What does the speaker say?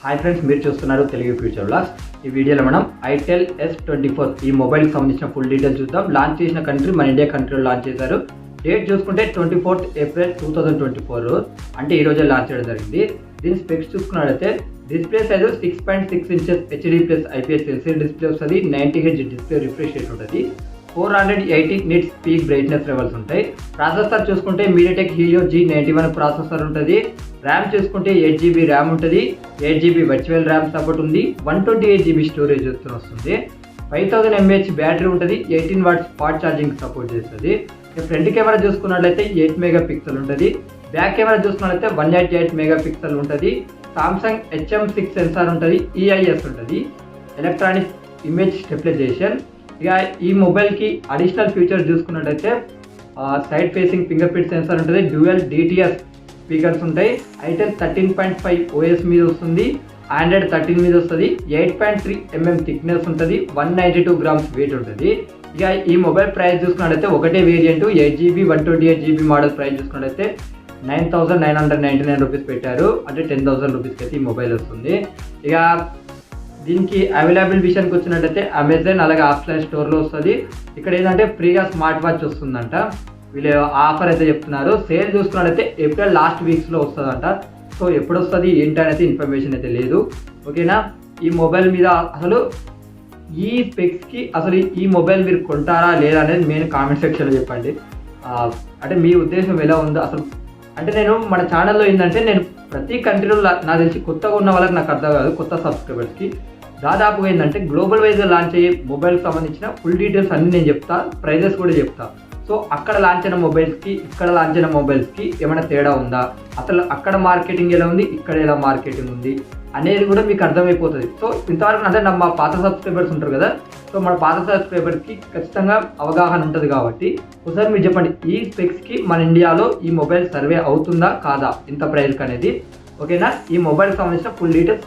Hi friends, మీరు చూస్తున్నారు Telugu future vlogs. ఈ వీడియోలో మనం ఐటెల్ S24 ఈ మొబైల్కి సంబంధించిన ఫుల్ డీటెయిల్స్ చూద్దాం. లాంచ్ చేసిన కంట్రీ మన ఇండియా కంట్రీలో లాంచ్ చేశారు. డేట్ చూసుకుంటే 24th April 2024, అంటే ఈ రోజే లాంచ్ చేయడం జరిగింది. దీని స్పెక్స్ చూసుకున్నట్లయితే display size 6.6 inches HD plus IPS LCD display వస్తుంది. 90Hz డిస్ప్లే రిఫ్రెష్ రేట్ ఉంటుంది. 480 nits పీక్ బ్రైట్నెస్ లెవెల్స్ ఉంటాయి. ప్రాసెసర్ చూసుకుంటే మీడియాటెక్ హీలియో G91 ప్రాసెసర్ ఉంటుంది. ర్యామ్ చూసుకుంటే 8GB ర్యామ్ ఉంటుంది. 8GB వర్చువల్ ర్యామ్ సపోర్ట్ ఉంది. 128GB స్టోరేజ్ వస్తుంది. 5000 mAh బ్యాటరీ ఉంటుంది. 18 watts ఫాస్ట్ ఛార్జింగ్ సపోర్ట్ చేస్తుంది. ఫ్రంట్ కెమెరా చూసుకున్నట్లయితే 8 మెగాపిక్సెల్ ఉంటుంది. బ్యాక్ కెమెరా చూసుకున్నట్లయితే 188 మెగాపిక్సెల్ ఉంటుంది. సామ్సంగ్ HM6 సెన్సార్ ఉంటుంది. EIS ఉంటుంది, ఎలక్ట్రానిక్ ఇమేజ్ స్టెబిలైజేషన్. ఇక ఈ మొబైల్కి అడిషనల్ ఫీచర్స్ చూసుకున్నట్టయితే side facing finger print censor ఉంటుంది. డ్యూయల్ DTS స్పీకర్స్ ఉంటాయి. ఐటెల్ 13.5 OS మీద వస్తుంది. ఆండ్రాయిడ్ 13 మీద వస్తుంది. 8.3 mm థిక్నెస్ ఉంటుంది. 192 grams వెయిట్ ఉంటుంది. ఇక ఈ మొబైల్ ప్రైస్ చూసుకున్నట్టయితే ఒకటే variant 8GB 128GB model price చూసుకున్నట్టయితే 9,999 రూపీస్ పెట్టారు. అంటే 10,000 రూపీస్కి అయితే ఈ మొబైల్ వస్తుంది. ఇక దీనికి అవైలబుల్ విషయానికి వచ్చినట్టయితే అమెజాన్ అలాగే ఆఫ్లైన్ స్టోర్లో వస్తుంది. ఇక్కడ ఏంటంటే ఫ్రీగా స్మార్ట్ వాచ్ వస్తుందంట. వీళ్ళు ఆఫర్ అయితే చెప్తున్నారు. సేల్ చూసుకున్నట్టయితే ఏప్రిల్ లాస్ట్ వీక్స్లో వస్తుందంట. సో ఎప్పుడు వస్తుంది ఏంటి అనేది ఇన్ఫర్మేషన్ అయితే లేదు. ఓకేనా, ఈ మొబైల్ మీద అసలు ఈ స్పెక్స్కి అసలు ఈ మొబైల్ మీరు కొంటారా లేదా అనేది మెయిన్ కామెంట్ సెక్షన్లో చెప్పండి. అంటే మీ ఉద్దేశం ఎలా ఉందో అసలు. అంటే నేను మన ఛానల్లో ఏంటంటే నేను ప్రతి కంట్రీలో నాకు తెలిసి కొత్తగా ఉన్న వాళ్ళకి నాకు అర్థం కాదు, కొత్త సబ్స్క్రైబర్స్కి దాదాపుగా ఏంటంటే గ్లోబల్ వైజ్గా లాంచ్ అయ్యే మొబైల్కి సంబంధించిన ఫుల్ డీటెయిల్స్ అన్నీ నేను చెప్తా, ప్రైజెస్ కూడా చెప్తా. సో అక్కడ లాంచ్ అయిన మొబైల్స్కి ఇక్కడ లాంచ్ అయిన మొబైల్స్కి ఏమైనా తేడా ఉందా, అసలు అక్కడ మార్కెటింగ్ ఎలా ఉంది, ఇక్కడ ఎలా మార్కెటింగ్ ఉంది అనేది కూడా మీకు అర్థమైపోతుంది. సో ఇంతవరకు అంటే మా పాత సబ్స్క్రైబర్స్ ఉంటారు కదా, సో మన పాత సబ్స్క్రైబర్కి ఖచ్చితంగా అవగాహన ఉంటుంది. కాబట్టి ఒకసారి మీరు చెప్పండి, ఈ స్పెక్స్కి మన ఇండియాలో ఈ మొబైల్ సర్వే అవుతుందా కాదా ఇంత ప్రైస్కి అనేది. ఓకేనా, ఈ మొబైల్కి సంబంధించిన ఫుల్ డీటెయిల్స్